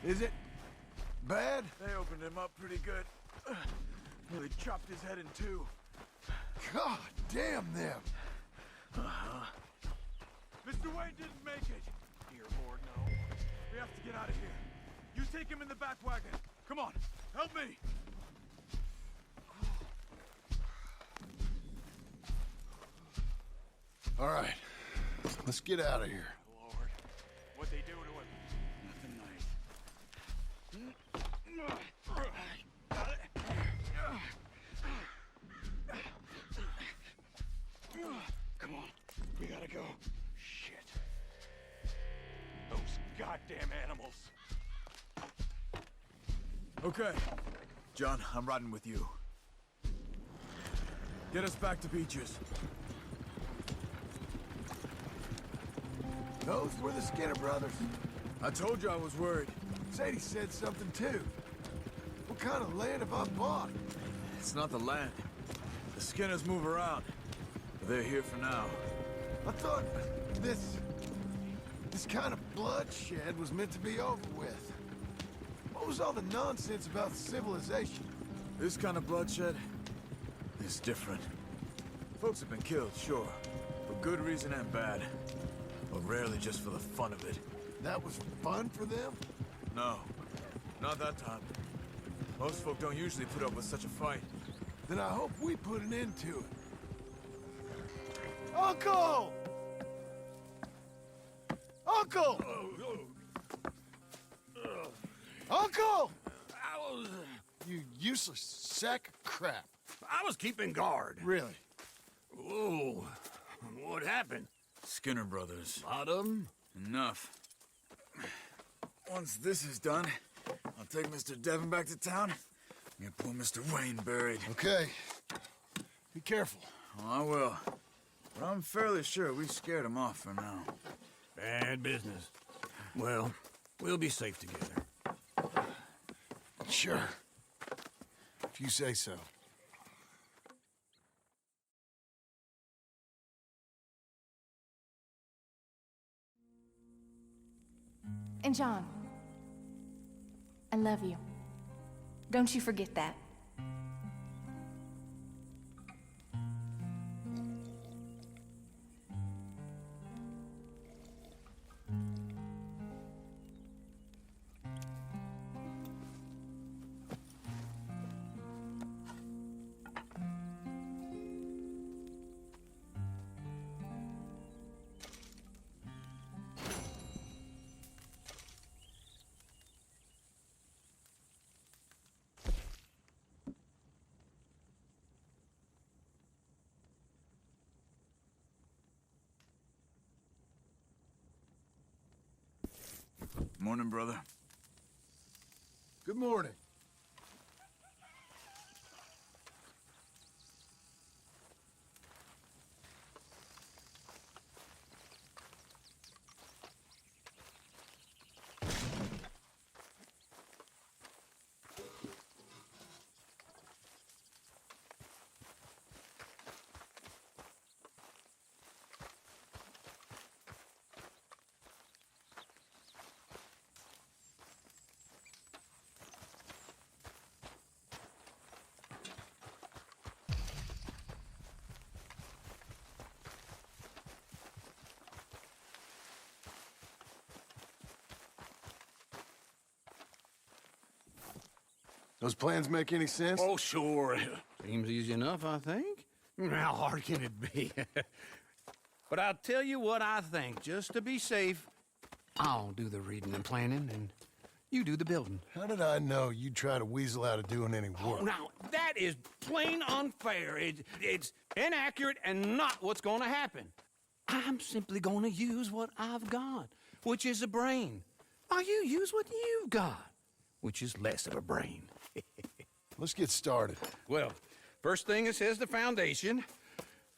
Is it bad? They opened him up pretty good. Nearly chopped his head in two. God damn them! Mr. Wayne didn't make it. Dearborn, no. We have to get out of here. You take him in the back wagon. Come on, help me. All right, let's get out of here. Lord, what'd they do to him? Nothing nice. Come on, we gotta go. Shit. Those goddamn animals. Okay. John, I'm riding with you. Get us back to Beaches. Those were the Skinner brothers. I told you I was worried. Sadie said something too. What kind of land have I bought? It's not the land. The Skinners move around. But they're here for now. I thought this kind of bloodshed was meant to be over with. What was all the nonsense about civilization? This kind of bloodshed is different. Folks have been killed, sure. For good reason and bad. But rarely just for the fun of it. That was fun for them? No. Not that time. Most folk don't usually put up with such a fight. Then I hope we put an end to it. Uncle! Uncle! Uncle! You useless sack of crap. I was keeping guard. Really? Whoa. What happened? Skinner brothers. Lot of them? Enough. Once this is done, I'll take Mr. Devon back to town and get poor Mr. Wayne buried. Okay. Be careful. Oh, I will. But I'm fairly sure we scared him off for now. Bad business. Well, we'll be safe together. Sure. If you say so. And John, I love you. Don't you forget that. Morning, brother. Good morning. Those plans make any sense? Oh, sure. Seems easy enough, I think. How hard can it be? But I'll tell you what I think. Just to be safe, I'll do the reading and planning, and you do the building. How did I know you'd try to weasel out of doing any work? Oh, now, that is plain unfair. It's inaccurate and not what's going to happen. I'm simply going to use what I've got, which is a brain. While you use what you've got, which is less of a brain. Let's get started. Well, first thing it says the foundation,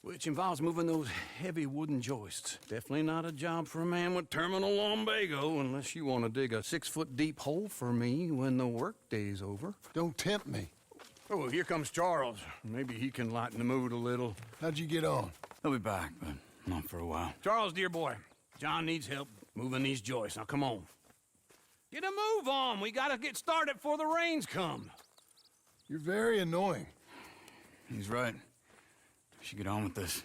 which involves moving those heavy wooden joists. Definitely not a job for a man with terminal lumbago, unless you want to dig a 6-foot deep hole for me when the workday's over. Don't tempt me. Oh, here comes Charles. Maybe he can lighten the mood a little. How'd you get on? He'll be back, but not for a while. Charles, dear boy, John needs help moving these joists. Now, come on. Get a move on. We gotta get started before the rains come. You're very annoying. He's right. We should get on with this.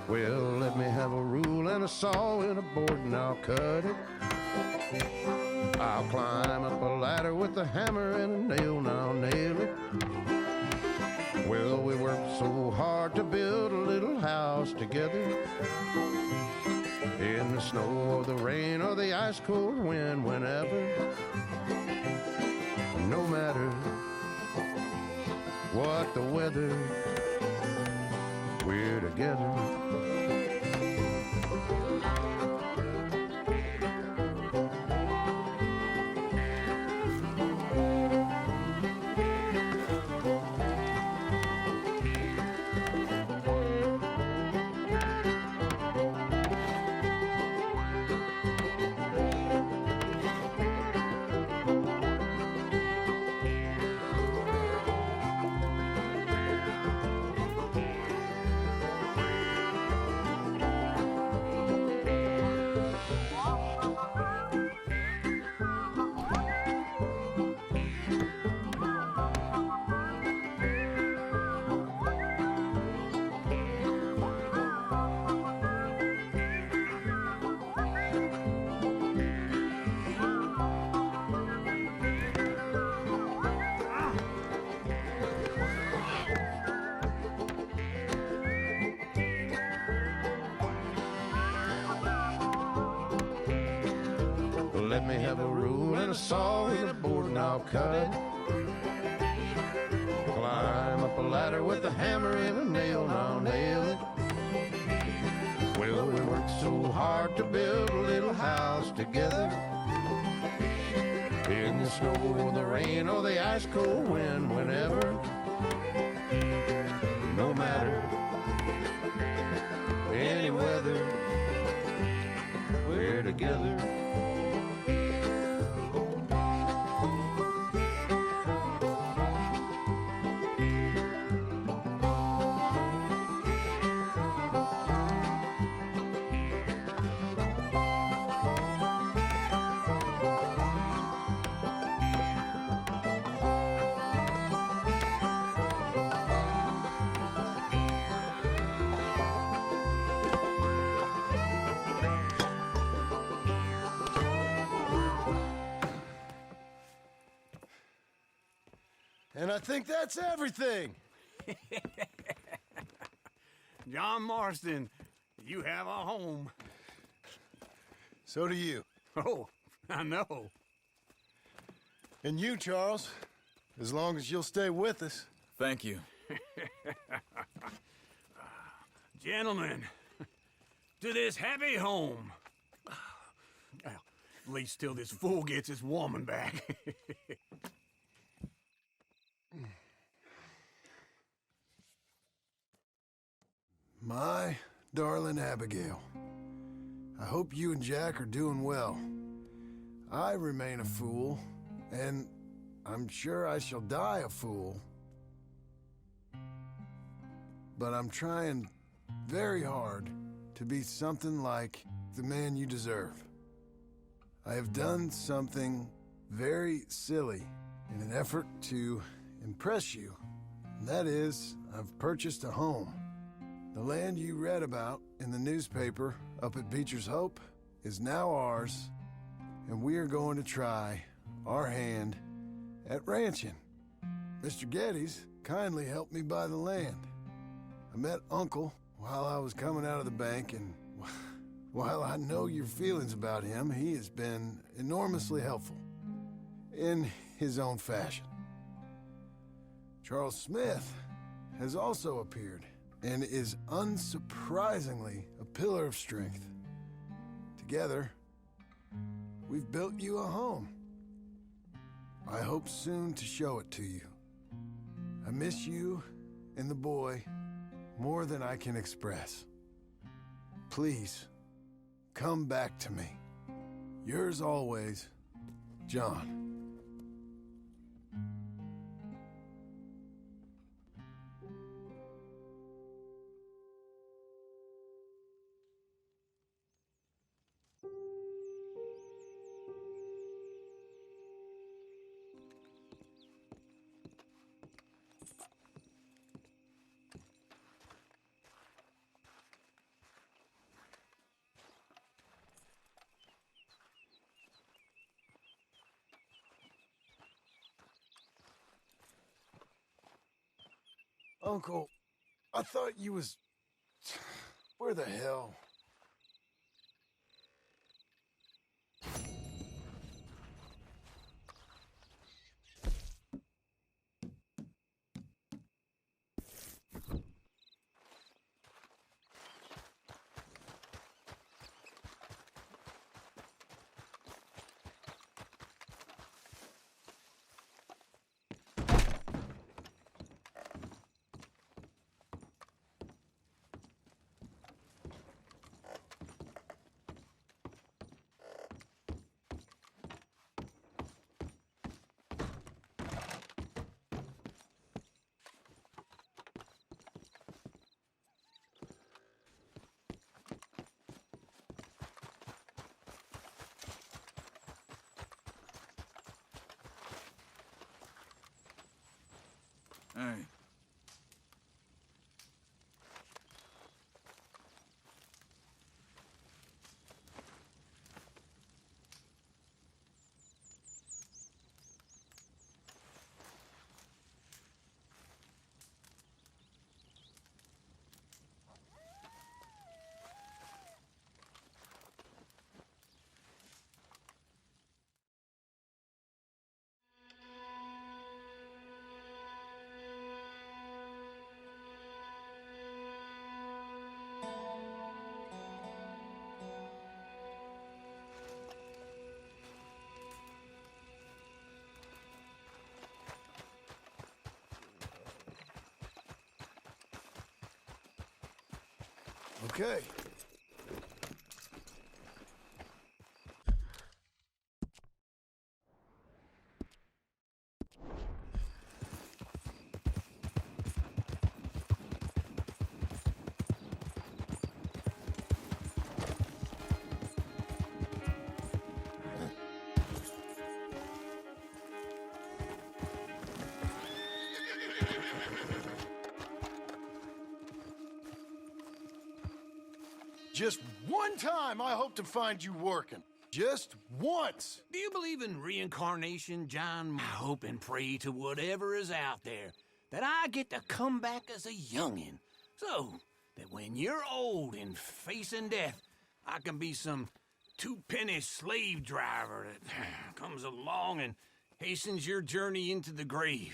Well, let me have a rule and a saw and a board and I'll cut it. I'll climb up a ladder with a hammer and a nail and I'll nail it. Well, we worked so hard to build a little house together. In the snow or the rain or the ice cold wind, whenever. No matter what the weather, we're together. Let me have a rule and a saw and a board and I'll cut it. Climb up a ladder with a hammer and a nail and I'll nail it. Well, we worked so hard to build a little house together. In the snow or the rain or the ice cold wind, whenever. No matter any weather, we're together. And I think that's everything. John Marston, you have a home. So do you. Oh, I know. And you, Charles, as long as you'll stay with us. Thank you. Gentlemen, to this happy home. Well, at least till this fool gets his woman back. My darling Abigail, I hope you and Jack are doing well. I remain a fool, and I'm sure I shall die a fool. But I'm trying very hard to be something like the man you deserve. I have done something very silly in an effort to impress you. And that is, I've purchased a home. The land you read about in the newspaper up at Beecher's Hope is now ours, and we are going to try our hand at ranching. Mr. Geddes kindly helped me buy the land. I met Uncle while I was coming out of the bank, and while I know your feelings about him, he has been enormously helpful in his own fashion. Charles Smith has also appeared and is unsurprisingly a pillar of strength. Together, we've built you a home. I hope soon to show it to you. I miss you and the boy more than I can express. Please, come back to me. Yours always, John. Uncle, I thought you was... Where the hell? Hey. Okay. Just one time I hope to find you working. Just once. Do you believe in reincarnation, John? I hope and pray to whatever is out there that I get to come back as a youngin', so that when you're old and facing death, I can be some two-penny slave driver that comes along and hastens your journey into the grave.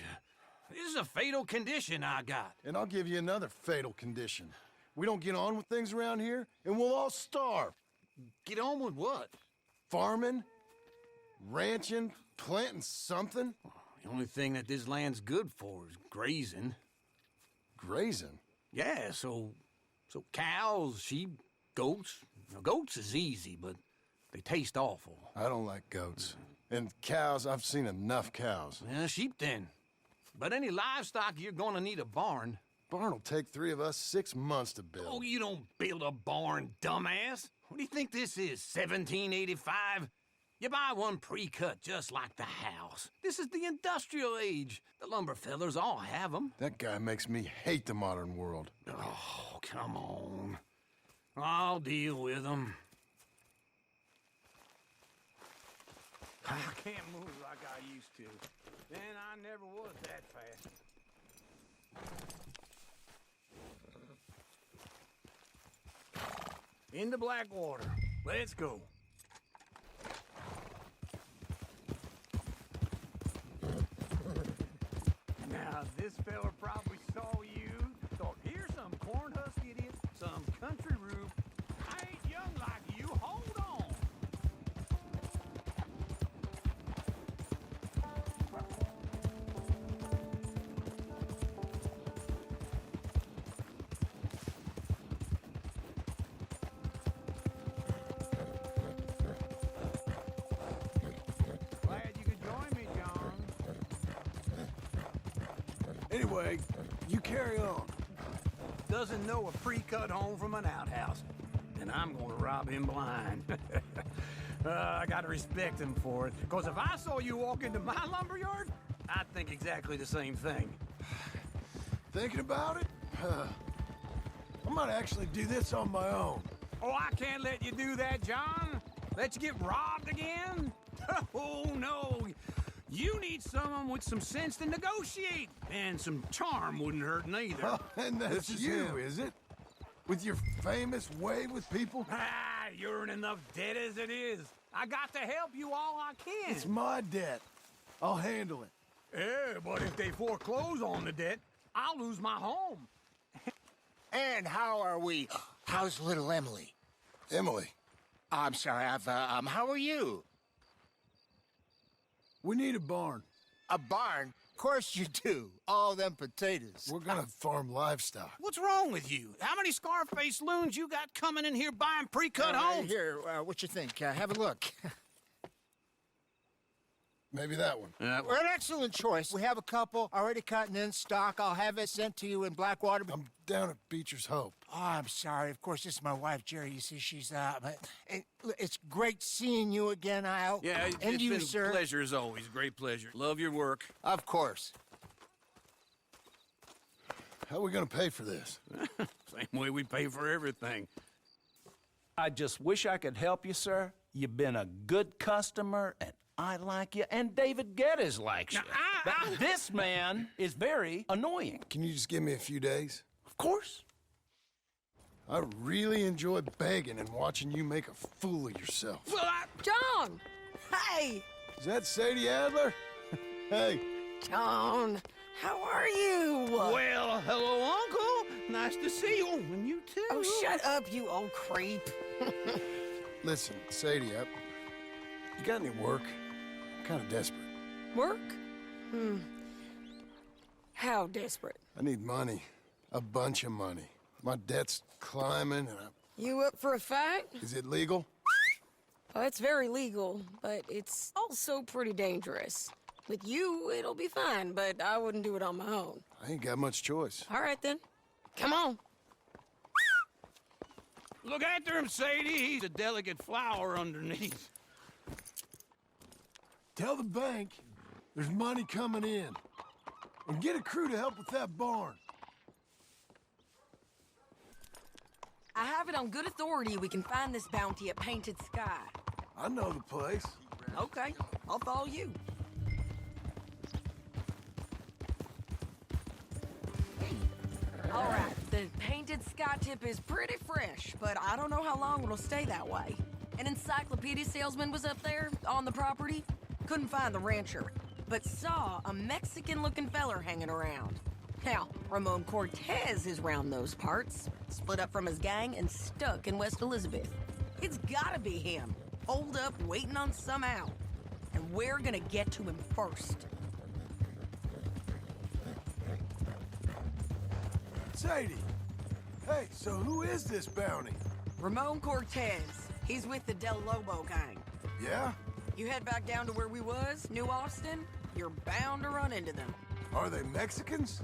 This is a fatal condition I got. And I'll give you another fatal condition. We don't get on with things around here, and we'll all starve. Get on with what? Farming, ranching, planting something. The only thing that this land's good for is grazing. Grazing? Yeah, so cows, sheep, goats. Now, goats is easy, but they taste awful. I don't like goats. And cows, I've seen enough cows. Yeah, sheep then. But any livestock, you're gonna need a barn. Barn will take 3 of us 6 months to build. Oh, you don't build a barn, dumbass. What do you think this is, 1785? You buy one pre-cut just like the house. This is the industrial age. The lumber fellers all have them. That guy makes me hate the modern world. Oh, come on. I'll deal with them. I can't move like I used to. And I never was that fast. Into Blackwater. Let's go. Now, this fella probably saw you, thought, here's some corn husk idiot, some country rube. I ain't young like you, hold on. Glad you could join me, John. Anyway, you carry on. Doesn't know a pre-cut home from an outhouse. And I'm gonna rob him blind. I gotta respect him for it. Because if I saw you walk into my lumberyard, I'd think exactly the same thing. Thinking about it? I might actually do this on my own. Oh, I can't let you do that, John. Let you get robbed again? Oh, no. You need someone with some sense to negotiate. And some charm wouldn't hurt neither. And that's This is you, him. is it? With your famous way with people? Ah, you're in enough debt as it is. I got to help you all I can. It's my debt. I'll handle it. Yeah, but if they foreclose on the debt, I'll lose my home. And how are we? How's little Emily? Emily, I'm sorry, how are you? we need a barn. A barn? Of course you do. All them potatoes. We're gonna farm livestock. What's wrong with you? How many Scarface loons you got coming in here buying pre-cut homes? Here, what you think? Have a look. Maybe that one. We're an excellent choice. We have a couple already cut and in stock. I'll have it sent to you in Blackwater. I'm down at Beecher's Hope. Oh, I'm sorry. Of course, this is my wife, Jerry. You see, she's it's great seeing you again, Al. Yeah, and it's you, been sir. a pleasure as always. Great pleasure. Love your work. Of course. How are we gonna pay for this? Same way we pay for everything. I just wish I could help you, sir. You've been a good customer, and I like you, and David Geddes likes you. Now, But this man is very annoying. Can you just give me a few days? Of course. I really enjoy begging and watching you make a fool of yourself. Well, John! Hey! Is that Sadie Adler? Hey, John, how are you? well, hello, Uncle. Nice to see you. And you too. Oh, shut up, you old creep. listen, Sadie, you got any work? I'm kind of desperate. Work? How desperate? I need money. A bunch of money. My debt's climbing, and You up for a fight? is it legal? Oh, it's very legal, but it's also pretty dangerous. With you, it'll be fine, but I wouldn't do it on my own. I ain't got much choice. All right, then. Come on. Look after him, Sadie. He's a delicate flower underneath. Tell the bank there's money coming in. And get a crew to help with that barn. I have it on good authority we can find this bounty at Painted Sky. I know the place. Okay, I'll follow you. All right, the Painted Sky tip is pretty fresh, but I don't know how long it'll stay that way. An encyclopedia salesman was up there on the property. Couldn't find the rancher, but saw a Mexican-looking feller hanging around. Now, Ramon Cortez is round those parts, split up from his gang and stuck in West Elizabeth. It's gotta be him, holed up waiting on some out. And we're gonna get to him first. Sadie! Hey, so who is this bounty? Ramon Cortez. He's with the Del Lobo gang. Yeah? You head back down to where we was, New Austin, you're bound to run into them. Are they Mexicans?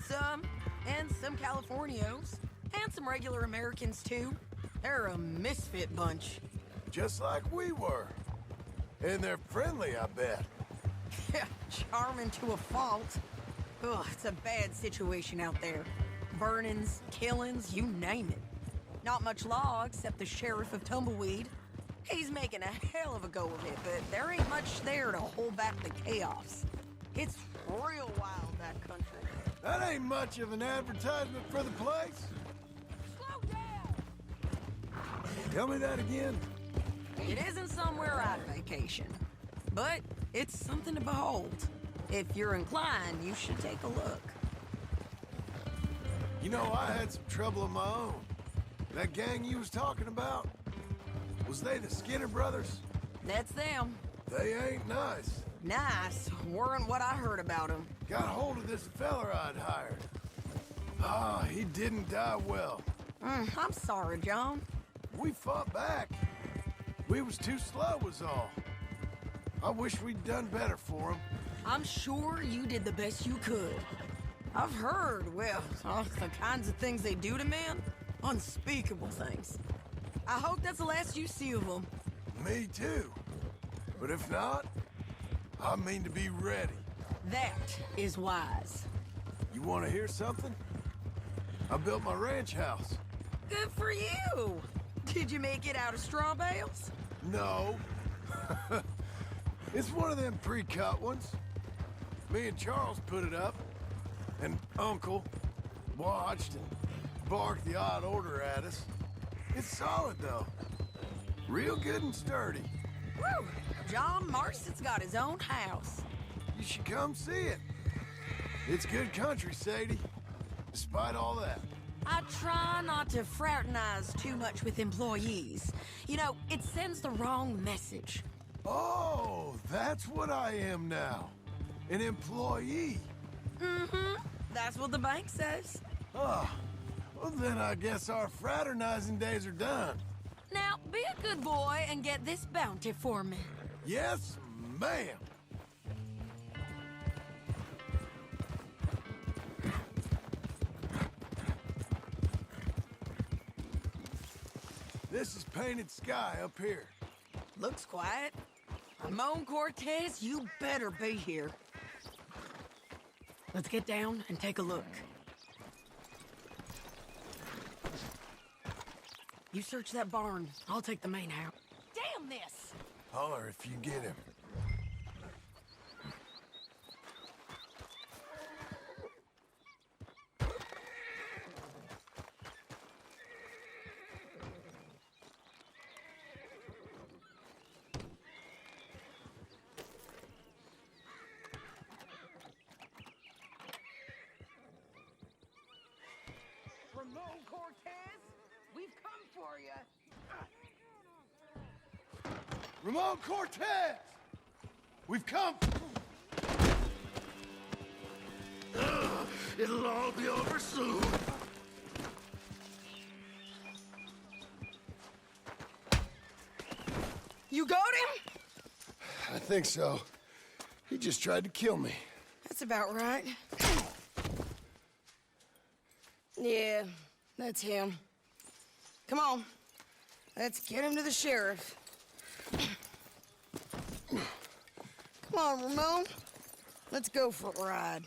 Some, and some Californios, and some regular Americans too. They're a misfit bunch. Just like we were. And they're friendly, I bet. Yeah, charming to a fault. Ugh, it's a bad situation out there. Burnings, killings, you name it. Not much law except the sheriff of Tumbleweed. He's making a hell of a go of it, but there ain't much there to hold back the chaos. It's real wild, that country. That ain't much of an advertisement for the place. Slow down! Tell me that again. It isn't somewhere I'd vacation, but it's something to behold. If you're inclined, you should take a look. You know, I had some trouble of my own. That gang you was talking about, was they the Skinner brothers? That's them. They ain't nice. Nice weren't what I heard about them. Got hold of this feller I'd hired. Ah, he didn't die well. I'm sorry, John. We fought back. We was too slow was all. I wish we'd done better for him. I'm sure you did the best you could. I've heard, well, the kinds of things they do to men. Unspeakable things. I hope that's the last you see of them. Me too. But if not, I mean to be ready. That is wise. You want to hear something? I built my ranch house. Good for you. Did you make it out of straw bales? No. It's one of them pre-cut ones. Me and Charles put it up, and Uncle watched and barked the odd order at us. It's solid, though. Real good and sturdy. Woo! John Marston's got his own house. You should come see it. It's good country, Sadie. Despite all that. I try not to fraternize too much with employees. You know, it sends the wrong message. Oh, that's what I am now. An employee. Mm-hmm. That's what the bank says. Oh, well then I guess our fraternizing days are done. Now, be a good boy and get this bounty for me. Yes, ma'am. This is painted sky up here. Looks quiet. Ramon Cortez, you better be here. Let's get down and take a look. You search that barn. I'll take the main house. Damn this! Holler if you get him. Ramon Cortez, we've come for you. Ramon Cortez! We've come! It'll all be over soon. You got him? I think so. He just tried to kill me. That's about right. Yeah, that's him. Come on. Let's get him to the sheriff. Come on, Ramon. Let's go for a ride.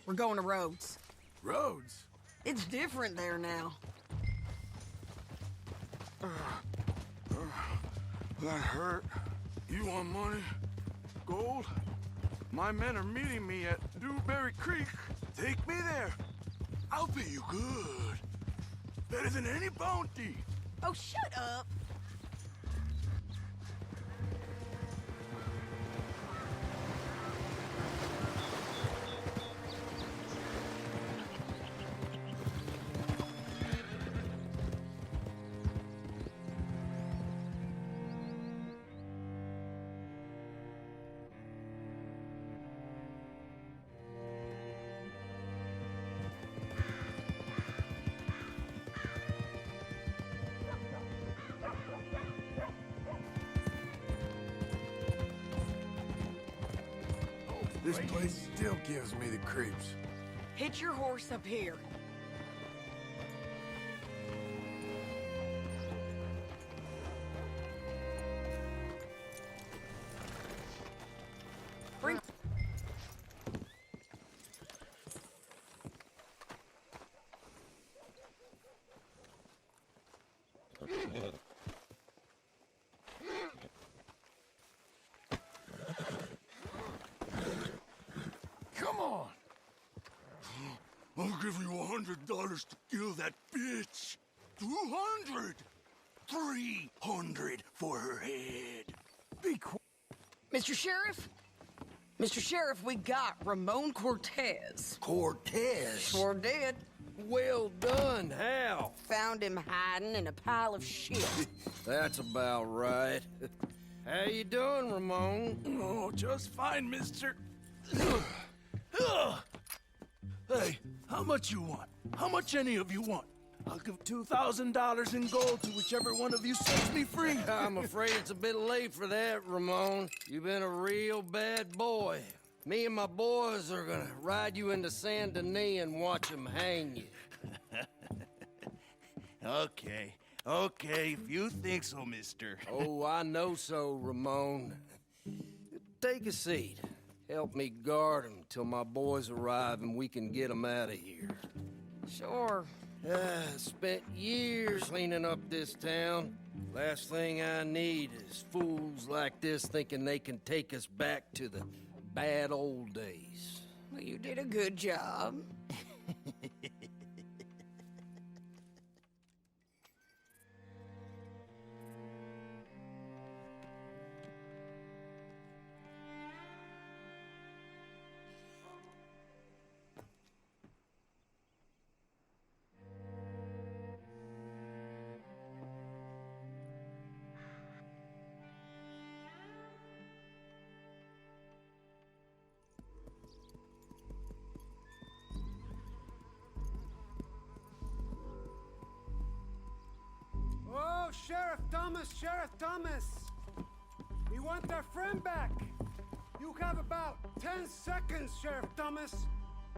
We're going to Rhodes. Rhodes? It's different there now. That hurt. You want money? Gold? My men are meeting me at Dewberry Creek. Take me there. I'll pay you good. Better than any bounty. Oh, shut up. This place still gives me the creeps. Hitch your horse up here. Come on! I'll give you $100 to kill that bitch. 200. 300 for her head. Be quiet. Mr. Sheriff? Mr. Sheriff, we got Ramon Cortez. Cortez? Sure did. Well done, Hal. Found him hiding in a pile of shit. That's about right. How you doing, Ramon? Oh, just fine, mister. Hey, how much you want? How much any of you want? I'll give $2,000 in gold to whichever one of you sets me free. I'm afraid it's a bit late for that, Ramon. You've been a real bad boy. Me and my boys are gonna ride you into Saint Denis and watch them hang you. Okay, if you think so, mister. Oh, I know so, Ramon. Take a seat. Help me guard them till my boys arrive and we can get them out of here. Sure. Spent years cleaning up this town. Last thing I need is fools like this thinking they can take us back to the bad old days. Well, you did a good job. Oh, Sheriff Thomas! We want our friend back! You have about 10 seconds, Sheriff Thomas,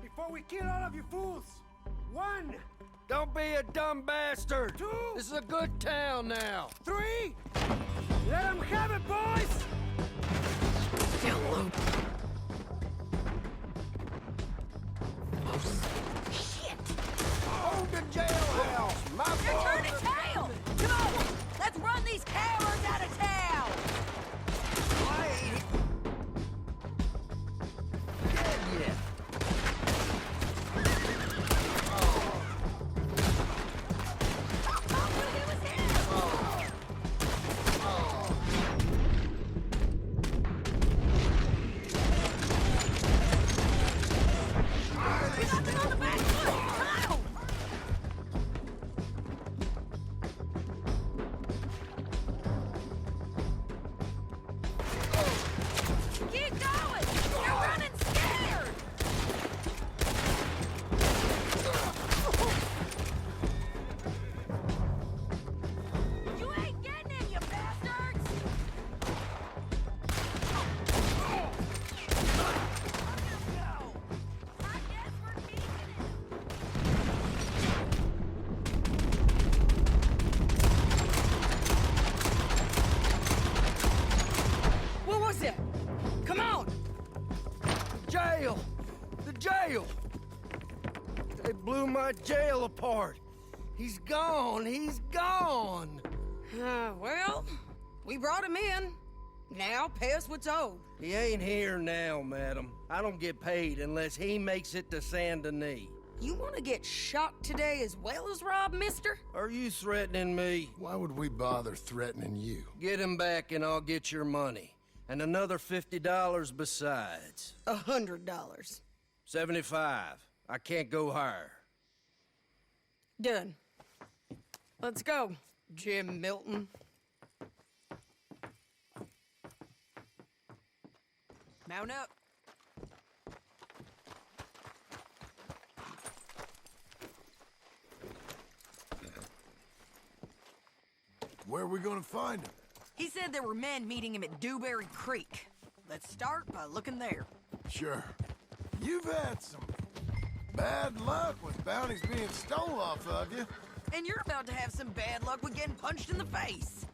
before we kill all of you fools! 1! Don't be a dumb bastard! 2! This is a good town now! 3! Let them have it, boys! Hello. Oh, shit! Hold the jailhouse! My They're boys turning are- tail! Come on! Let's run these cowards out of town! Wait! Yeah. We got them on the back foot! Come on! Keep going! You're running scared! You ain't getting him, you bastards! I guess we're keeping him. What was that? Come on! Jail! The jail! They blew my jail apart. He's gone! He's gone! Well, we brought him in. Now pay us what's owed. He ain't here now, madam. I don't get paid unless he makes it to Saint Denis. You want to get shot today as well as Rob, mister? Are you threatening me? Why would we bother threatening you? Get him back and I'll get your money. And another $50 besides. $100. 75. I can't go higher. Done. Let's go, Jim Milton. Mount up. Where are we gonna find him? He said there were men meeting him at Dewberry Creek. Let's start by looking there. Sure. You've had some bad luck with bounties being stole off of you. And you're about to have some bad luck with getting punched in the face.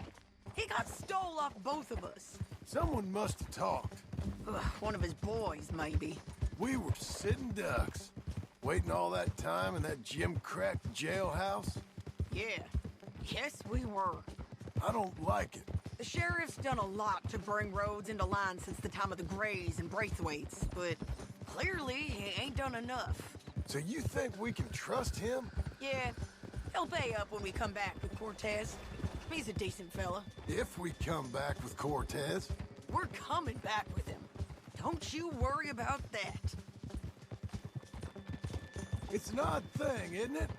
He got stole off both of us. Someone must have talked. Ugh, one of his boys, maybe. We were sitting ducks, waiting all that time in that gim-cracked jailhouse. Yeah. Yes, we were. I don't like it. The sheriff's done a lot to bring roads into line since the time of the Greys and Braithwaites, but clearly he ain't done enough. So you think we can trust him? Yeah, he'll pay up when we come back with Cortez. He's a decent fella. If we come back with Cortez? We're coming back with him. Don't you worry about that. It's an odd thing, isn't it?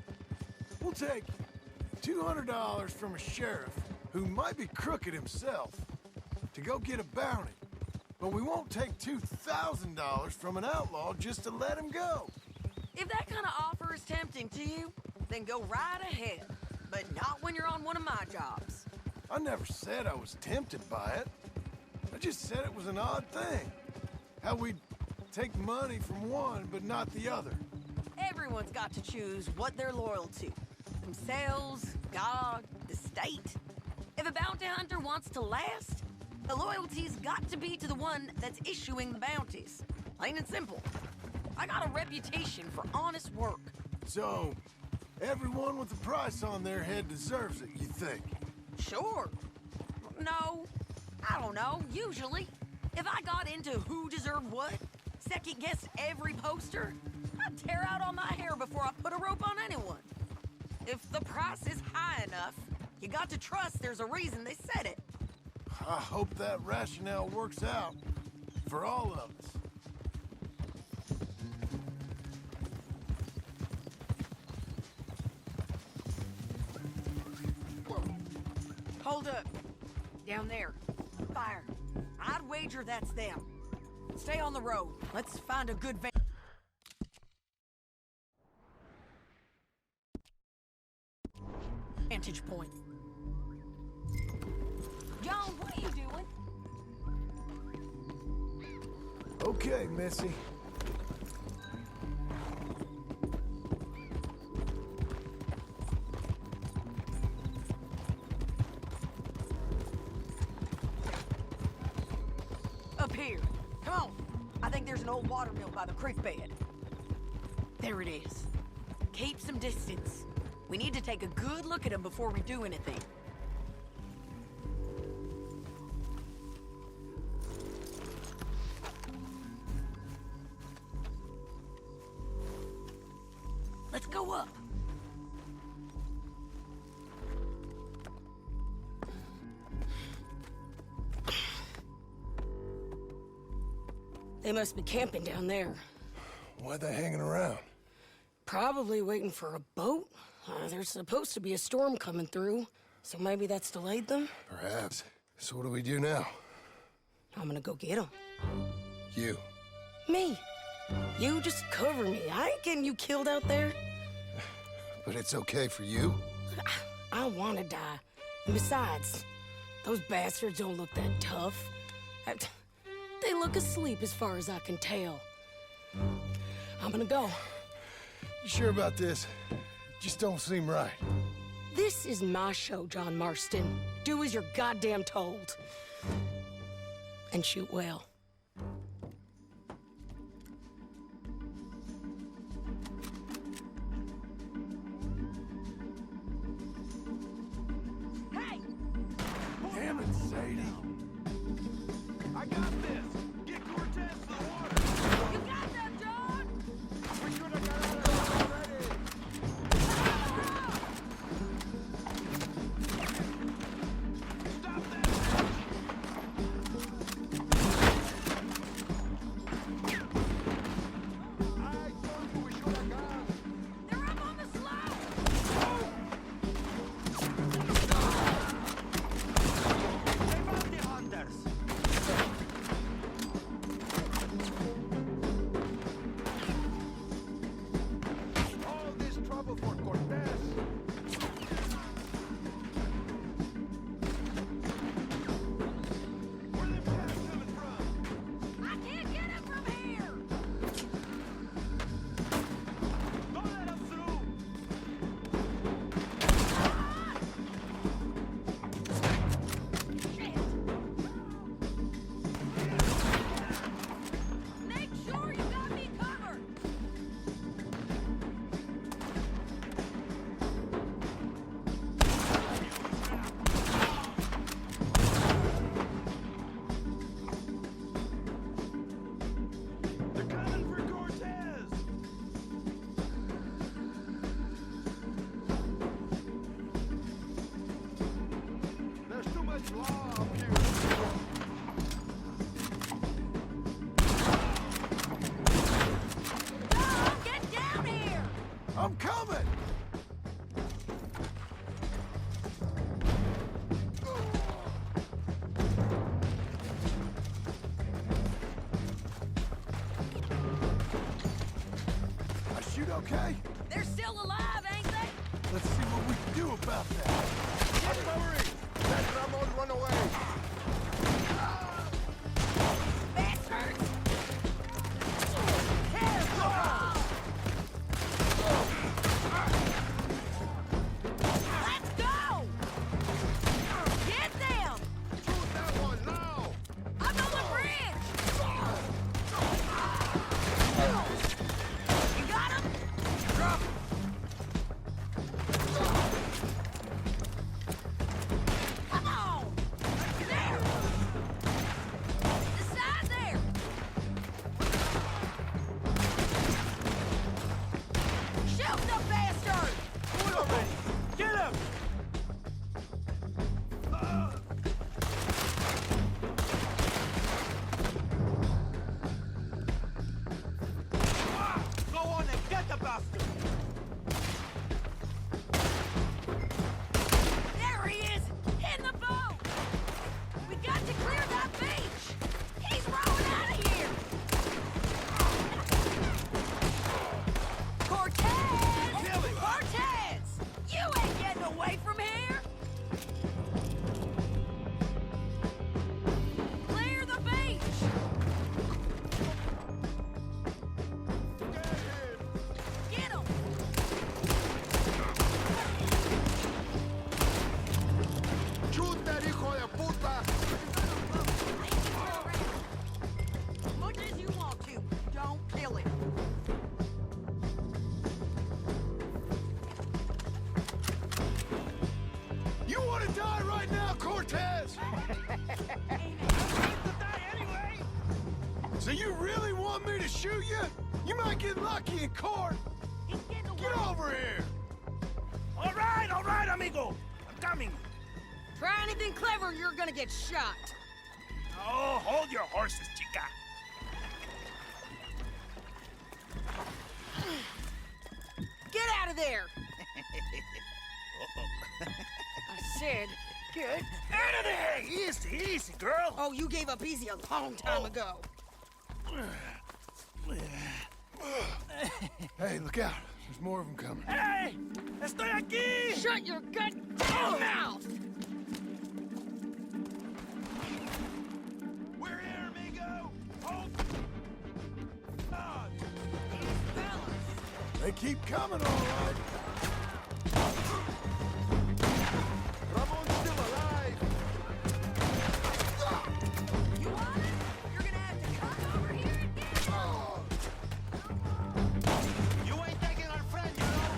We'll take $200 from a sheriff who might be crooked himself to go get a bounty, but we won't take $2,000 from an outlaw just to let him go. If that kind of offer is tempting to you, then go right ahead. But not when you're on one of my jobs. I never said I was tempted by it. I just said it was an odd thing. How we'd take money from one but not the other. Everyone's got to choose what they're loyal to. Themselves, God, the state. If a bounty hunter wants to last, the loyalty's got to be to the one that's issuing the bounties. Plain and simple. I got a reputation for honest work. So, everyone with a price on their head deserves it, you think? Sure. No, I don't know, usually. If I got into who deserved what, second-guessed every poster, I'd tear out all my hair before I put a rope on anyone. If the price is high enough, you got to trust there's a reason they said it. I hope that rationale works out for all of us. Hold up. Down there. Fire. I'd wager that's them. Stay on the road. Let's find a good vantage point. John, what are you doing? Okay, Missy. Up here. Come on. I think there's an old watermill by the creek bed. There it is. Keep some distance. We need to take a good look at them before we do anything. Let's go up. They must be camping down there. Why are they hanging around? Probably waiting for a boat. There's supposed to be a storm coming through, so maybe that's delayed them? Perhaps. So what do we do now? I'm gonna go get them. You. Me. You just cover me. I ain't getting you killed out there. But it's okay for you? I don't want to die. And besides, those bastards don't look that tough. They look asleep as far as I can tell. I'm gonna go. You sure about this? Just don't seem right. This is my show, John Marston. Do as you're goddamn told. And shoot well. Hey! Damn it, Sadie. I got this. Get Cortez to the water. You got that, John? We should have got out of there already. Stop that! I told you we should have gone. They're up on the slope! Hey, bounty hunter! about that. Hurry! Let Ramon run away! Bastards! Careful! Let's go! Get them! Shoot that one now! I'm on the bridge! You got him? Drop! Come on! There! The side there! Shoot the bastard! Do it already! Get him! Go on and get the bastard! There he is! In the boat! We got to clear that beach! He's rowing out of here! Cortez! Kill him! Cortez! You ain't getting away from here! Clear the beach! Get him! Shoot that hijo de puta! As much as you want to, don't kill him. You want to die right now, Cortez? So you really want me to shoot you? You might get lucky in court. He's getting away. Get over here. All right, amigo. I'm coming. Try anything clever, you're gonna get shot. Oh, hold your horses, chica. Get out of there! I said, get Out of there! Easy, easy, girl. Oh, you gave up easy a long time ago. Hey, look out. There's more of them coming. Hey! Estoy aquí! Shut your goddamn mouth! We're here, amigo! Hold on! They keep coming, all right. Ramon's still alive! You want it? You're gonna have to come over here and get it. You ain't taking our friend, you know?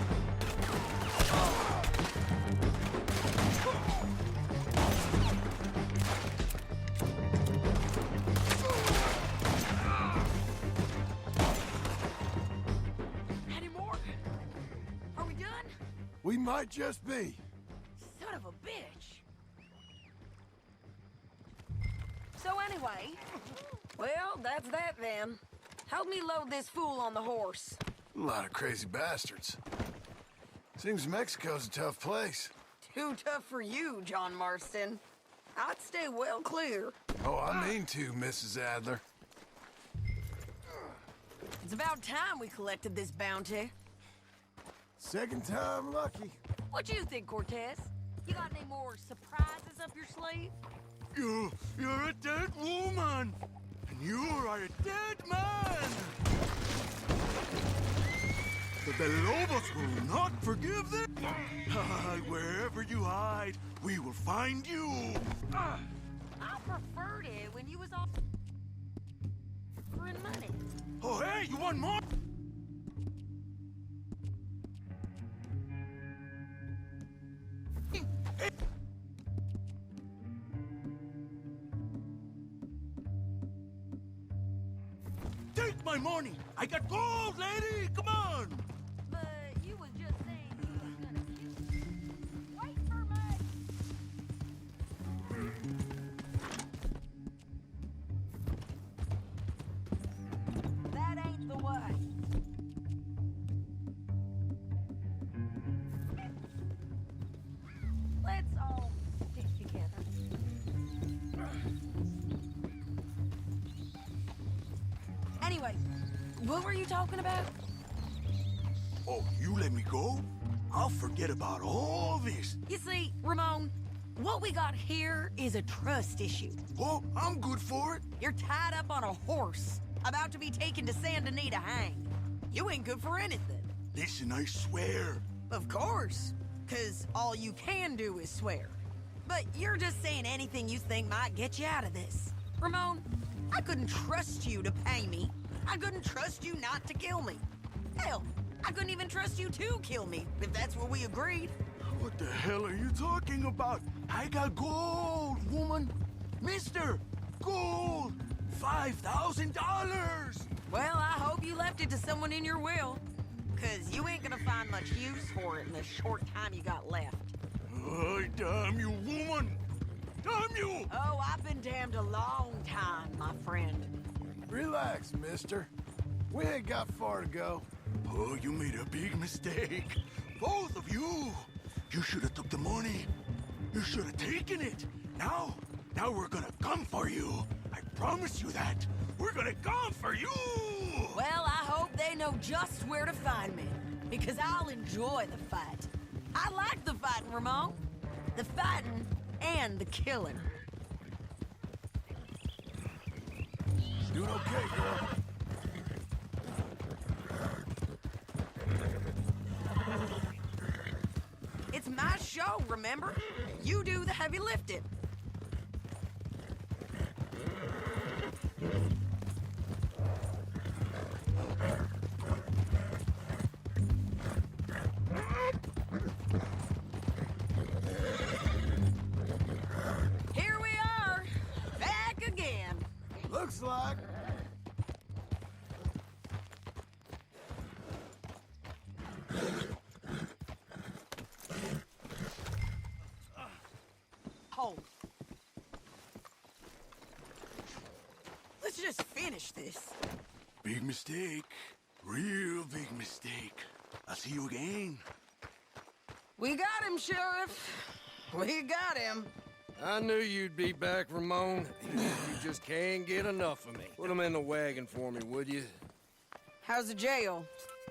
Any more? Are we done? We might just be. Son of a bitch. So anyway, well, that's that then. Help me load this fool on the horse. A lot of crazy bastards. Seems Mexico's a tough place. Too tough for you, John Marston. I'd stay well clear. Oh, I mean to, Mrs. Adler. It's about time we collected this bounty. Second time lucky. What you think, Cortez? You got any more surprises up your sleeve? You're a dead woman! And you are a dead man! The Belobos will not forgive them! Wherever you hide, we will find you! I preferred it when you was offering money. Oh, hey, you want more? Take my money! I got gold, lady! Come on! But you was just saying you was gonna kill me. Wait for me! That ain't the way. Let's all stick together. Anyway, what were you talking about? Oh, you let me go? I'll forget about all this. You see, Ramon, what we got here is a trust issue. Oh, I'm good for it. You're tied up on a horse, about to be taken to Saint Denis to hang. You ain't good for anything. Listen, I swear. Of course, because all you can do is swear. But you're just saying anything you think might get you out of this. Ramon, I couldn't trust you to pay me. I couldn't trust you not to kill me. Hell, I couldn't even trust you to kill me, if that's what we agreed. What the hell are you talking about? I got gold, woman. Mister, gold. $5,000. Well, I hope you left it to someone in your will. Because you ain't gonna find much use for it in the short time you got left. Oh, damn you, woman! Damn you! Oh, I've been damned a long time, my friend. Relax, mister. We ain't got far to go. Oh, you made a big mistake. Both of you. You should have took the money. You should have taken it. Now we're gonna come for you. I promise you that. We're gonna come for you! Well, I hope they know just where to find me. Because I'll enjoy the fight. I like the fighting, Ramon. The fighting and the killing. Doing okay, girl. It's my show, remember? You do the heavy lifting. Here we are, back again. Looks like. Hold. Let's just finish this. Big mistake. Real big mistake. I'll see you again. We got him, Sheriff. We got him. I knew you'd be back, Ramon. You just can't get enough of me. Put him in the wagon for me, would you? How's the jail?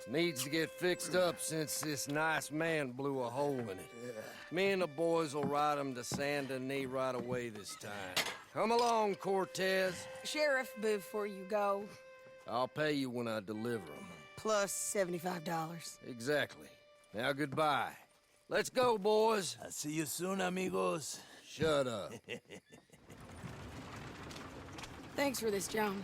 Needs to get fixed up since this nice man blew a hole in it. Me and the boys will ride him to Saint Denis right away this time. Come along, Cortez. Sheriff, before you go, I'll pay you when I deliver him. plus $75. Exactly. Now goodbye. Let's go, boys. I'll see you soon, amigos. Shut up. Thanks for this, John.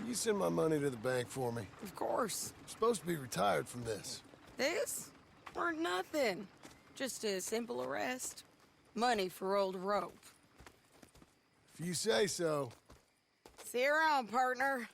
You send my money to the bank for me. Of course. I'm supposed to be retired from this. This? Weren't nothing. Just a simple arrest. Money for old rope. If you say so. See you around, partner.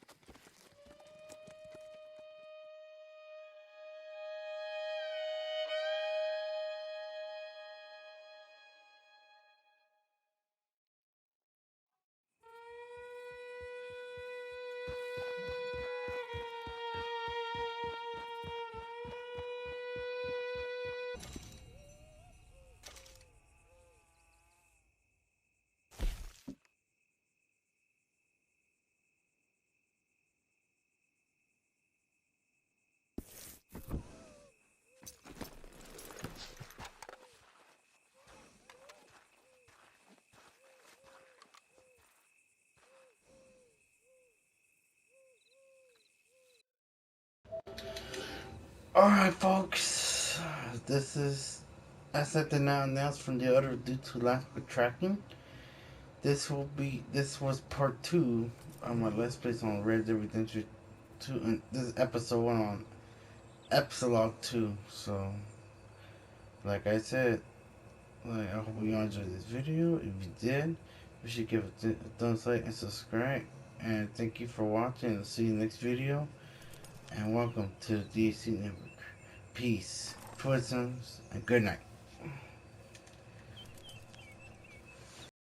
Alright folks, this is as I did not announce from the other due to lack of tracking. This was part 2 on my Let's Plays on Red Dead Redemption 2, and this is episode 1 on Epilogue 2. So like I said, I hope you all enjoyed this video. If you did, you should give it a thumbs up and subscribe, and thank you for watching. I'll see you next video. And welcome to the DAC Network. Peace, twizzums, and good night.